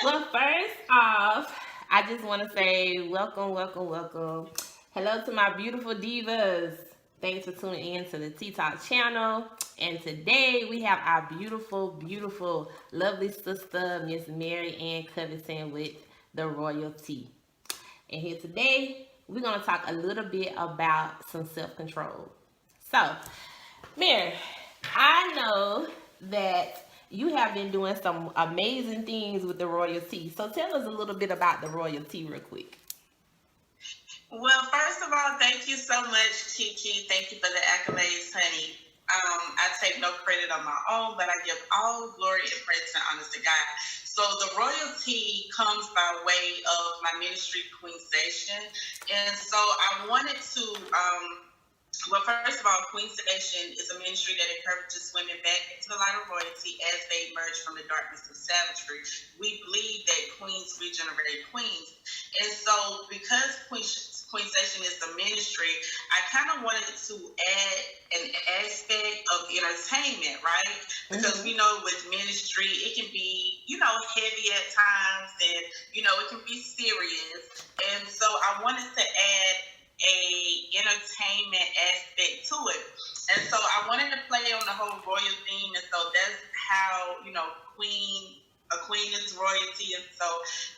Well, first off, I just want to say welcome, welcome, welcome. Hello to my beautiful divas. Thanks for tuning in to the Tea Talk channel. And today we have our beautiful, beautiful, lovely sister, Miss Mary Ann Covington with the royalty. And here today, we're going to talk a little bit about some self control. So, Mary, I know that you have been doing some amazing things with the royalty. So tell us a little bit about the royalty real quick. Well, first of all, thank you so much, Kiki. Thank you for the accolades, honey. I take no credit on my own, but I give all glory and praise and honor to God. So the royalty comes by way of my ministry, Queensation. And so I wanted to well, first of all, Queensation is a ministry that encourages women back into the light of royalty as they emerge from the darkness of savagery. We believe that queens regenerate queens. And so because Queensation is the ministry, I kind of wanted to add an aspect of entertainment, right? Because we know with ministry, it can be, heavy at times and, it can be serious. And so I wanted to add a entertainment aspect to it. And so I wanted to play on the whole royal theme. And so that's how, a queen is royalty. And so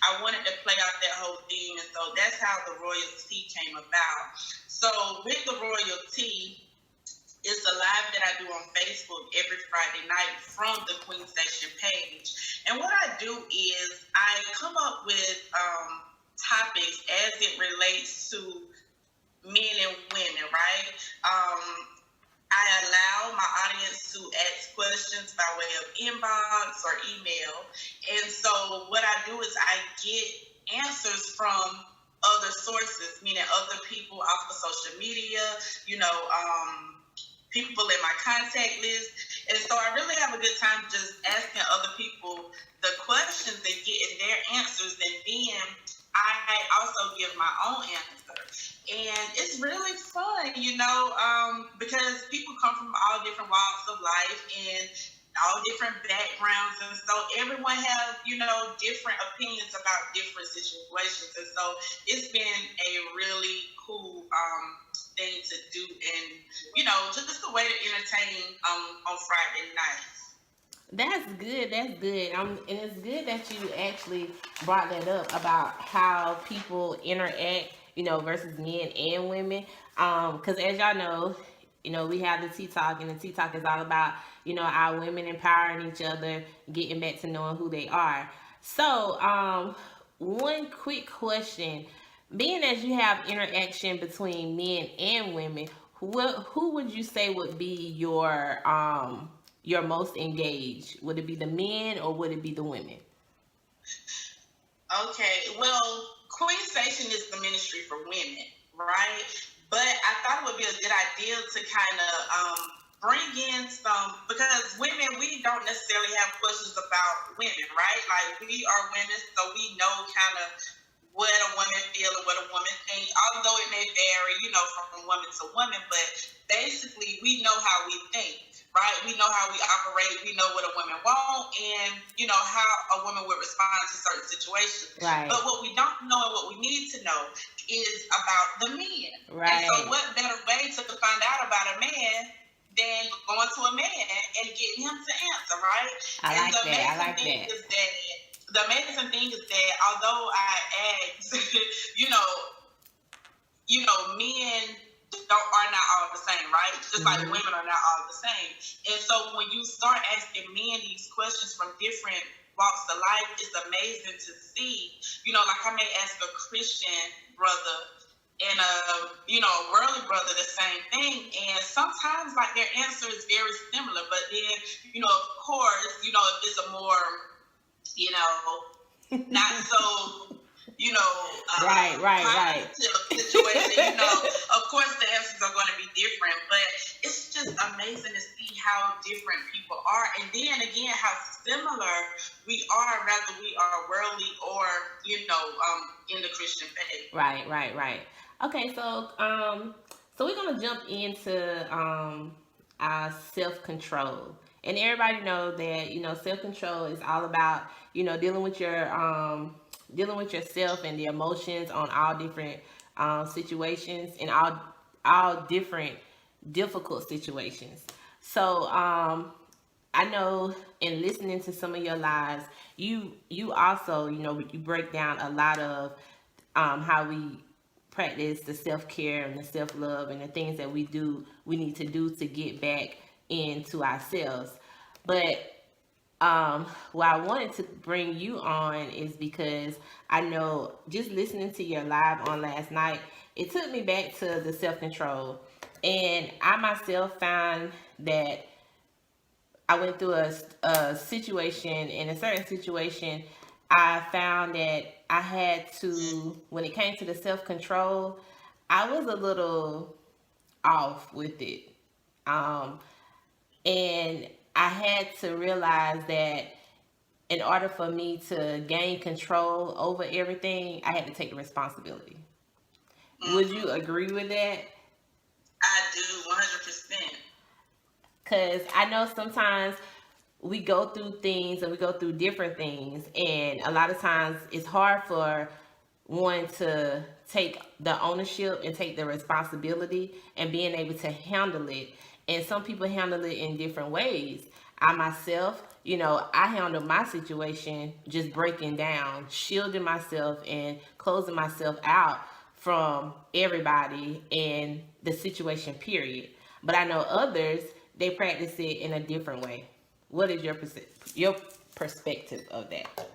I wanted to play out that whole theme. And so that's how the royalty came about. So with the royalty, it's a live that I do on Facebook every Friday night from the Queensation page. And what I do is I come up with topics as it relates to men and women, right? I allow my audience to ask questions by way of inbox or email. And so what I do is I get answers from other sources, meaning other people off of social media, people in my contact list. And so I really have a good time just asking other people the questions and getting their answers. And then I also give my own answer. And it's really fun, because people come from all different walks of life and all different backgrounds. And so everyone has, different opinions about different situations. And so it's been a really cool thing to do and, just a way to entertain on Friday nights. That's good. That's good. And it's good that you actually brought that up about how people interact, versus men and women. Because as y'all know, we have the Tea Talk, and the Tea Talk is all about, our women empowering each other, getting back to knowing who they are. So, one quick question: being as you have interaction between men and women, who would you say would be your most engaged? Would it be the men or would it be the women? Okay, well, Queensation is the ministry for women, right? But I thought it would be a good idea to kind of bring in some, because women, we don't necessarily have questions about women, right? Like, we are women, so we know kind of what a woman feels and what a woman thinks, although it may vary, from woman to woman, but basically we know how we think, right? We know how we operate, we know what a woman wants, and, how a woman would respond to certain situations. Right. But what we don't know and what we need to know is about the men. Right. And so what better way to find out about a man than going to a man and getting him to answer, right? I like that. The amazing thing is that although I ask, men are not all the same, right? Just like women are not all the same. And so when you start asking men these questions from different walks of life, it's amazing to see. Like I may ask a Christian brother and a worldly brother the same thing, and sometimes like their answer is very similar. But then, of course, if it's a more, not so, right. situation, of course the answers are going to be different, but it's just amazing to see how different people are, and then again how similar we are, whether we are worldly or in the Christian faith. Right. Okay, so we're gonna jump into our self-control. And everybody know that, self-control is all about, dealing with yourself and the emotions on all different situations and all different difficult situations. So I know in listening to some of your lives, you also, you break down a lot of how we practice the self-care and the self-love and the things that we need to do to get back into ourselves. But why I wanted to bring you on is because I know just listening to your live on last night, it took me back to the self-control. And I myself found that I went through a situation. In a certain situation, I found that I had to, when it came to the self control, I was a little off with it. Um, and I had to realize that in order for me to gain control over everything, I had to take the responsibility. Would you agree with that? I do 100%. Because I know sometimes we go through things and we go through different things, and a lot of times it's hard for one to take the ownership and take the responsibility and being able to handle it. And some people handle it in different ways. I myself, I handle my situation just breaking down, shielding myself and closing myself out from everybody in the situation, period. But I know others, they practice it in a different way. What is your perspective of that?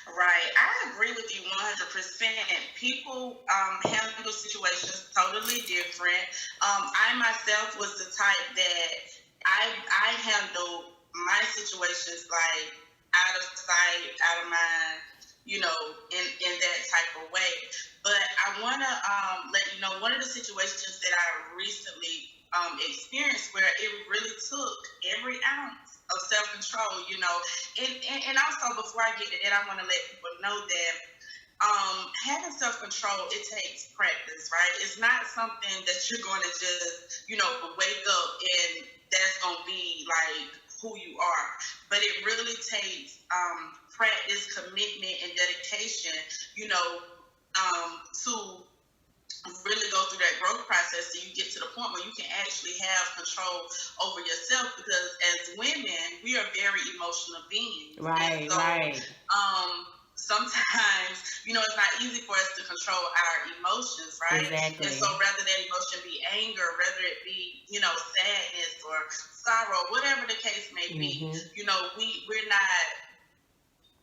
Right. I agree with you 100%. People handle situations totally different. I myself was the type that I handle my situations like out of sight, out of mind, in that type of way. But I want to let you know one of the situations that I recently experienced where it really took every ounce of self-control, and also before I get to that, I want to let people know that having self-control, it takes practice, right? It's not something that you're going to just, wake up and that's going to be like who you are. But it really takes practice, commitment, and dedication, to really go through that growth process so you get to the point where you can actually have control over yourself, because as women, we are very emotional beings. Right, and so, right. Sometimes, it's not easy for us to control our emotions, right? Exactly. And so rather that emotion be anger, whether it be, sadness or sorrow, whatever the case may be, we're not,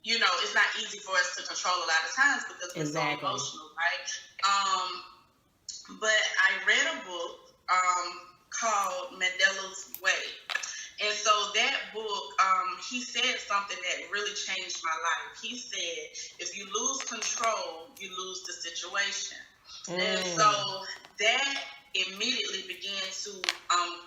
it's not easy for us to control a lot of times because we're so emotional, right? But I read a book called Mandela's Way. And so that book, he said something that really changed my life. He said, if you lose control, you lose the situation. And so that immediately began to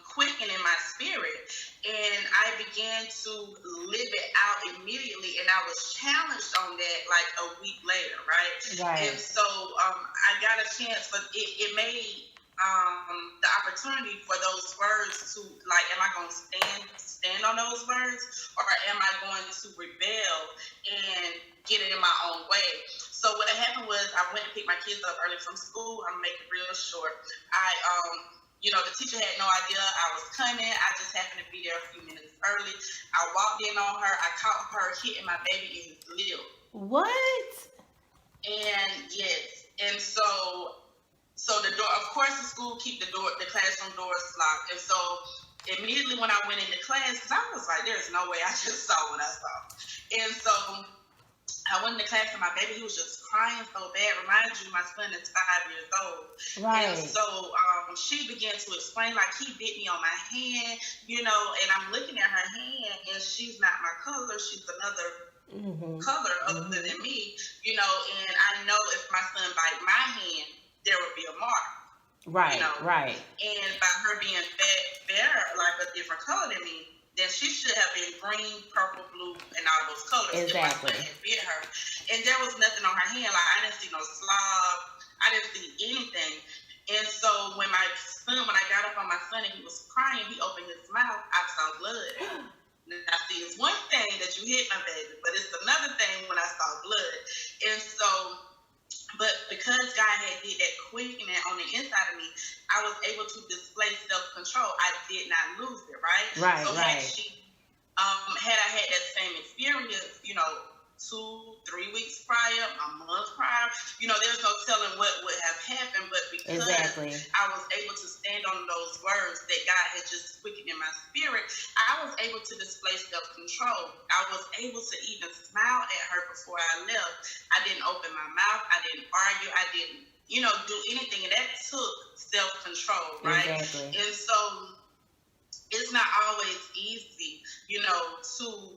quicken in my spirit. And I began to live it out immediately. And I was challenged on that like a week later, right? And so I got a chance, but it made the opportunity for those words to, like, am I going to stand on those words, or am I going to rebel and get it in my own way? So what happened was I went to pick my kids up early from school. I'm going to make it real short. The teacher had no idea I was coming. I just happened to be there a few minutes early. I walked in on her. I caught her hitting my baby in his lip. What? And yes. And so the door, of course, the school keep the classroom doors locked. And so immediately when I went into class, because I was like, there's no way I just saw what I saw. And so I went into class and my baby, he was just crying so bad. Remind you, my son is 5 years old. Right. And so she began to explain, like, he bit me on my hand, and I'm looking at her hand, and she's not my color. She's another color other than me, and I know if my son bite my hand, there would be a mark. Right, right. And by her being fair, like a different color than me, then she should have been green, purple, blue, and all those colors. Exactly. If my son had bit her. And there was nothing on her hand. Like, I didn't see no slob. I didn't see anything. And so when I got up on my son and he was crying, he opened his mouth, I saw blood. Now, see, it's one thing that you hit my baby, but it's another thing when I saw blood. And so, but because God had did that quickening on the inside of me, I was able to display self-control. I did not lose it, right? Right, so right. Had I had that same experience, 2-3 weeks prior, a month prior, there's no telling what would have happened. But because I was able to stand on those words that God had just quickened in my spirit, I was able to display self-control. I was able to even smile at her before I left. I didn't open my mouth. I didn't argue. I didn't, do anything. And that took self-control, right? Exactly. And so it's not always easy, to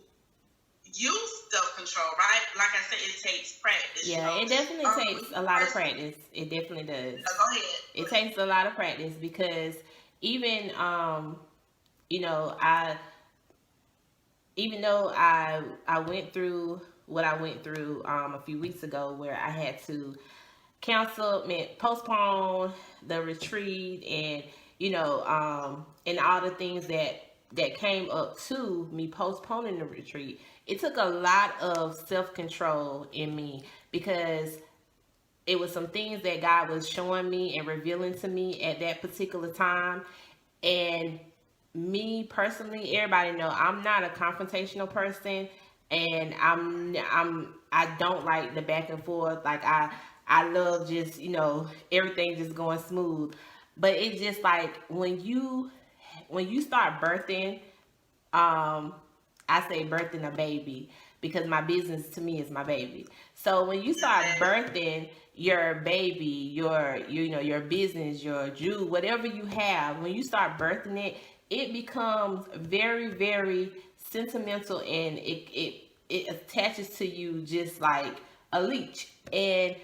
use self-control, right? Like I said, it takes practice. Yeah, it definitely takes a lot of practice. It definitely does. Go ahead. It takes a lot of practice because even even though I went through what I went through a few weeks ago, where I had to postpone the retreat, and and all the things that came up to me postponing the retreat. It took a lot of self-control in me because it was some things that God was showing me and revealing to me at that particular time. And me personally, everybody know I'm not a confrontational person, and I don't like the back and forth. Like I love just everything just going smooth. But it's just like when you start birthing, I say birthing a baby because my business to me is my baby. So when you start birthing your baby, your business, your Jew, whatever you have, when you start birthing it, it becomes very, very sentimental, and it attaches to you just like a leech. And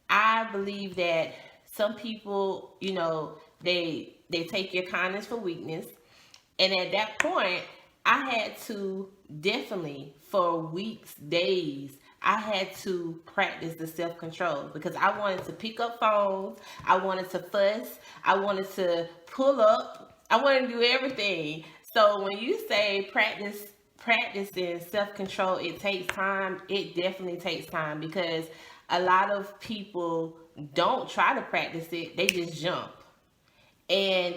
I believe that some people, they take your kindness for weakness. And at that point, I had to definitely, for weeks, days, I had to practice the self-control because I wanted to pick up phones. I wanted to fuss. I wanted to pull up. I wanted to do everything. So when you say practicing self-control, it takes time. It definitely takes time because a lot of people don't try to practice it. They just jump. And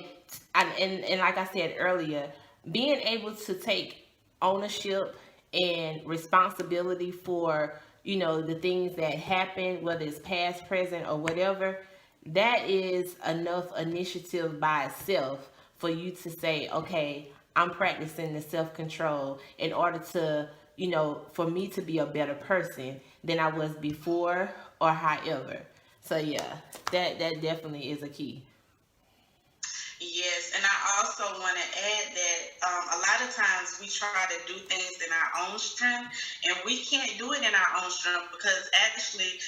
like I said earlier, being able to take ownership and responsibility for the things that happen, whether it's past, present, or whatever, that is enough initiative by itself for you to say, okay, I'm practicing the self-control in order to for me to be a better person than I was before, or however. So yeah, that definitely is a key. Yes, and I also want to add that a lot of times we try to do things in our own strength, and we can't do it in our own strength because actually,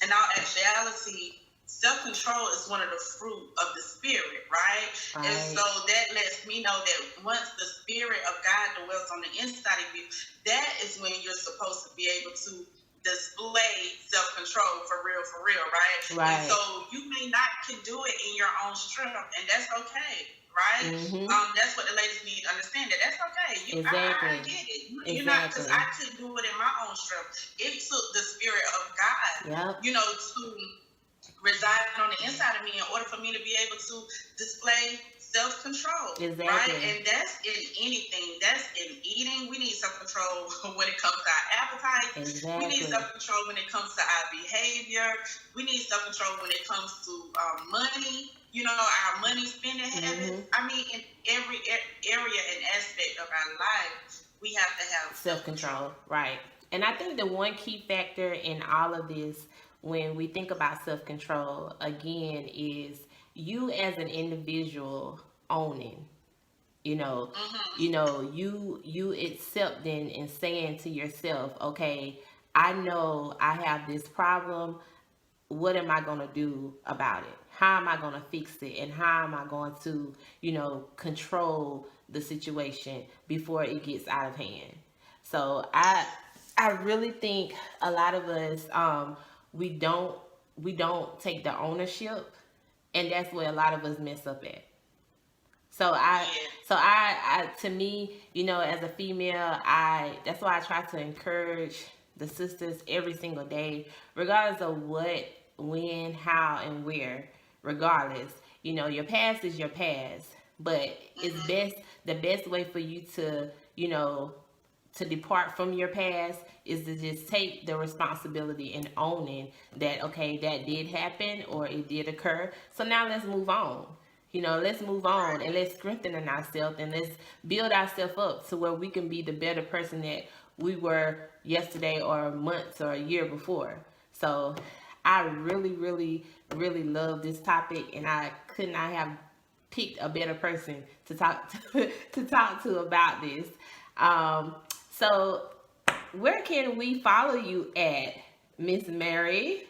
in all actuality, self-control is one of the fruit of the spirit, right? And so that lets me know that once the spirit of God dwells on the inside of you, that is when you're supposed to be able to display self-control for real, right? And so you may not can do it in your own strength, and that's okay, right? That's what the ladies need to understand, that that's okay. I get it. You're not, because I couldn't do it in my own strength. It took the spirit of God, to reside on the inside of me in order for me to be able to display self-control, right? And that's in anything. That's in eating. We need self-control when it comes to our appetite. We need self-control when it comes to our behavior. We need self-control when it comes to money, our money spending habits. I mean, in every area and aspect of our life, we have to have self-control, right? And I think the one key factor in all of this, when we think about self-control, again, is you as an individual owning, you accepting and saying to yourself, okay, I know I have this problem. What am I going to do about it? How am I going to fix it? And how am I going to, control the situation before it gets out of hand? So I really think a lot of us, we don't take the ownership, And that's where a lot of us mess up at. Yeah. To me, as a female, that's why I try to encourage the sisters every single day, regardless of what, when, how, and where. Regardless, your past is your past, but it's Mm-hmm. best the best way for you to, to depart from your past is to just take the responsibility and owning that, okay, that did happen or it did occur. So now let's move on. Let's move on Right. and let's strengthen ourselves and let's build ourselves up to where we can be the better person that we were yesterday or months or a year before. So I really, really, really love this topic, and I could not have picked a better person to talk to talk to about this. Um, so, where can we follow you at, Miss Mary?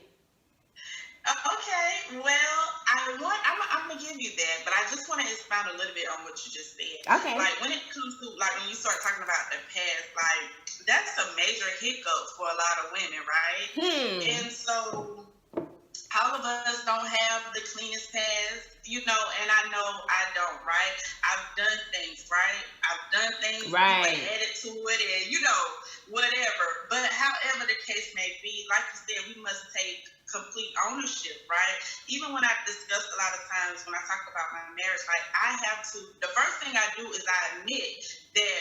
Okay, well, I'm gonna give you that, but I just want to expound a little bit on what you just said. Okay. Like when it comes to like when you start talking about the past, like that's a major hiccup for a lot of women, right? And so all of us don't have the cleanest past, and I know I don't, right? I've done things, right? I've done things, Right. added to it, and whatever. But however the case may be, like you said, we must take complete ownership, right? Even when I discussed a lot of times when I talk about my marriage, like I have to, the first thing I do is I admit that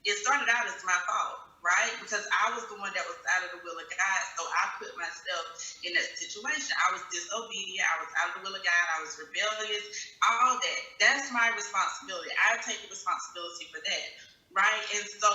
it started out as my fault, right? Because I was the one that was out of the will of God, so I put myself in that situation. I was disobedient, I was out of the will of God, I was rebellious, all that. That's my responsibility. I take responsibility for that, right? And so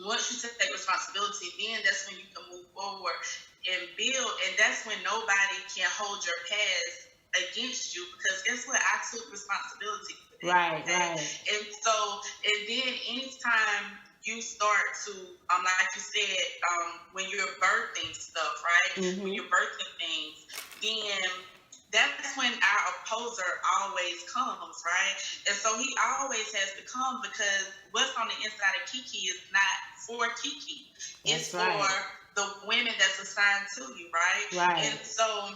once you take responsibility, then that's when you can move forward and build, and that's when nobody can hold your past against you, because guess what? I took responsibility for that. Right, okay? right. And then anytime you start to, like you said, when you're birthing stuff, right? Mm-hmm. When you're birthing things, then that's when our opposer always comes, right? And so he always has to come, because what's on the inside of Kiki is not for Kiki. It's That's right. for the women that's assigned to you, right? Right. And so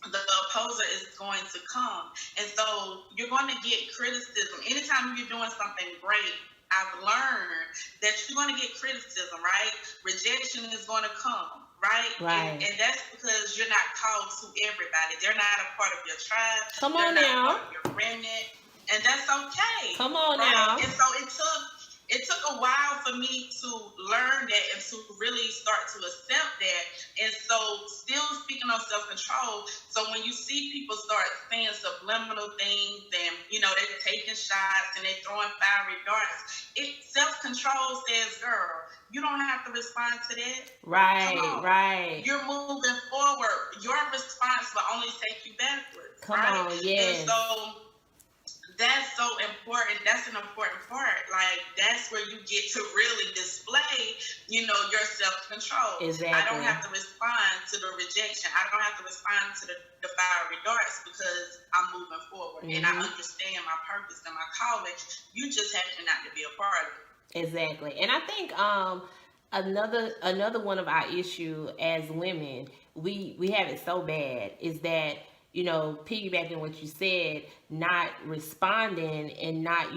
the opposer is going to come. And so you're going to get criticism. Anytime you're doing something great, I've learned that you're going to get criticism, right? Rejection is going to come, right? Right. And that's because you're not called to everybody. They're not a part of your tribe. Come on They're not now. a part of your remnant. And that's okay. Come on right? now. And so it took a while for me to learn that and to really start to accept that. And so still speaking on self-control. So when you see people start saying subliminal things and, they're taking shots and they're throwing fiery darts, self-control says, girl, you don't have to respond to that. Right, right. You're moving forward. Your response will only take you backwards. Come right? on, yes. And so that's so important. That's an important part. Like, that's where you get to really display, your self-control. Exactly. I don't have to respond to the rejection. I don't have to respond to the fiery darts, because I'm moving forward. Mm-hmm. And I understand my purpose and my calling. You just happen not to be a part of it. Exactly. And I think another one of our issue as women, we have it so bad, is that piggybacking what you said, not responding and not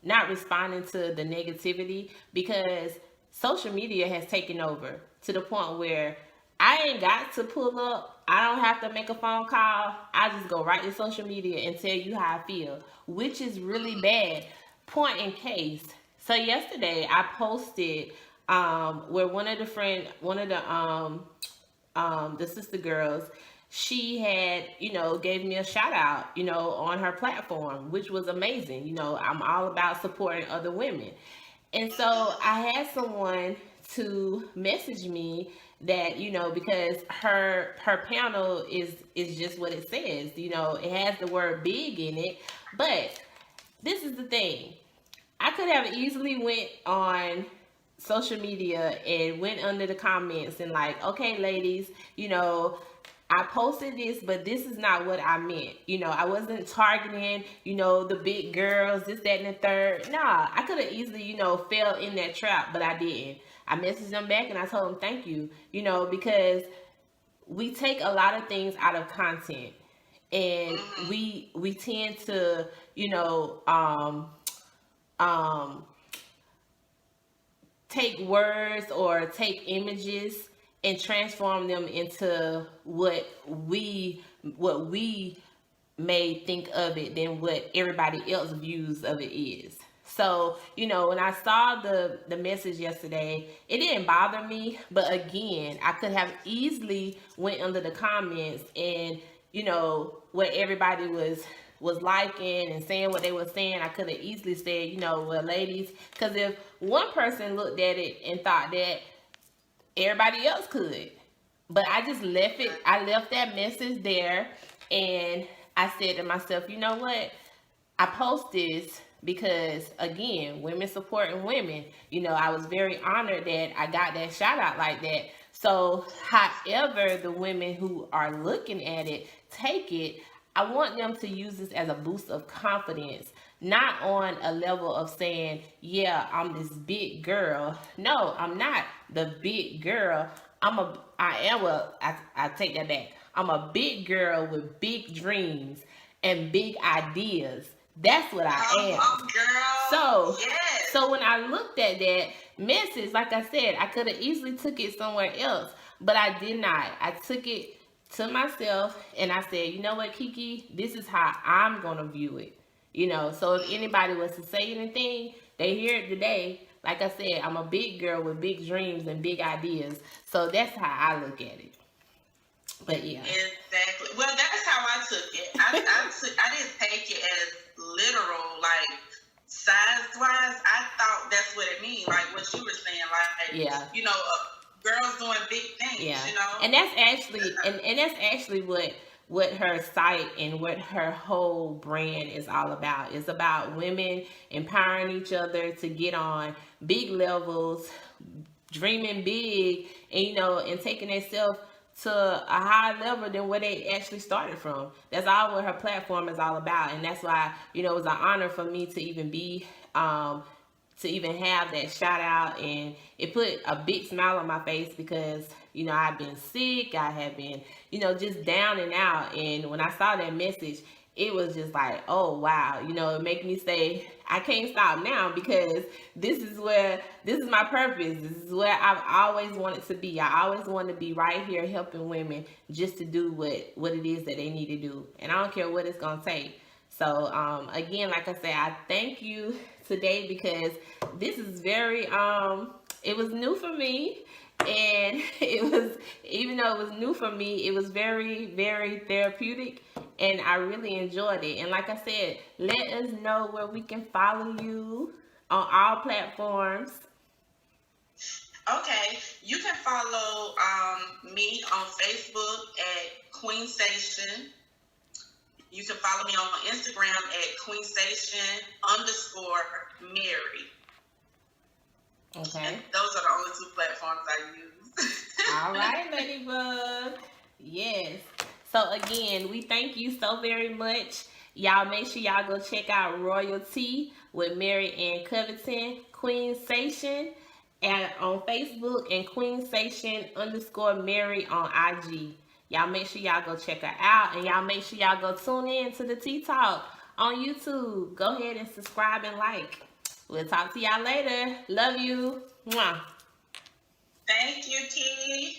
not responding to the negativity, because social media has taken over to the point where I ain't got to pull up. I don't have to make a phone call. I just go right to social media and tell you how I feel, which is really bad. Point in case. So yesterday I posted where one of the sister girls, she had, gave me a shout out, on her platform, which was amazing. I'm all about supporting other women. And so I had someone to message me that, because her panel is just what it says. It has the word big in it. But this is the thing. I could have easily went on social media and went under the comments and like, okay, ladies, I posted this, but this is not what I meant. I wasn't targeting, the big girls, this, that, and the third. Nah, I could have easily, fell in that trap, but I didn't. I messaged them back and I told them thank you, because we take a lot of things out of content. and we tend to, you know, take words or take images and transform them into what we may think of it than what everybody else views of it is. So, you know, when I saw the message yesterday, it didn't bother me, but again, I could have easily went under the comments and, you know, what everybody was liking and saying what they were saying. I could have easily said, you know, well, ladies, because if one person looked at it and thought that, everybody else could. But I just left it. I left that message there, and I said to myself, you know what? I post this because, again, women supporting women. You know, I was very honored that I got that shout out like that. So, however, the women who are looking at it take it, I want them to use this as a boost of confidence, not on a level of saying, yeah, I'm this big girl. No, I'm not the big girl. I take that back. I'm a big girl with big dreams and big ideas. That's what I am. Girl. Yes. So when I looked at that message, like I said, I could have easily took it somewhere else, but I did not. I took it to myself and I said, you know what, Kiki, this is how I'm gonna view it. You know, so if anybody was to say anything, they hear it today. Like I said, I'm a big girl with big dreams and big ideas. So that's how I look at it. But yeah. Exactly. Well, that's how I took it. I didn't take it as literal, like size-wise. I thought that's what it means, like what you were saying, like, yeah, you know, girls doing big things, yeah, you know. And that's actually, and that's actually what her site and what her whole brand is all about. It's about women empowering each other to get on big levels, dreaming big, and, you know, and taking themselves to a higher level than where they actually started from. That's all what her platform is all about. And that's why, you know, it was an honor for me to even be to even have that shout out, and it put a big smile on my face because, you know, I've been sick, I have been, you know, just down and out, and when I saw that message, it was just like, oh wow, you know, it made me say, I can't stop now because this is my purpose. This is where I've always wanted to be. I always want to be right here helping women just to do what it is that they need to do, and I don't care what it's gonna take. So again, like I said, I thank you today because this is very it was new for me, and it was, even though it was new for me, it was very, very therapeutic, and I really enjoyed it. And like I said, let us know where we can follow you on all platforms. Okay, you can follow me on Facebook at Queensation. You can follow me on Instagram at Queensation_Mary. Okay. And those are the only two platforms I use. All right, Ladybug. Yes. So again, we thank you so very much. Y'all make sure y'all go check out Royalty with Mary and Covington, Queensation, and on Facebook, and Queensation_Mary on IG. Y'all make sure y'all go check her out, and y'all make sure y'all go tune in to the Tea Talk on YouTube. Go ahead and subscribe and like. We'll talk to y'all later. Love you. Mwah. Thank you, Key.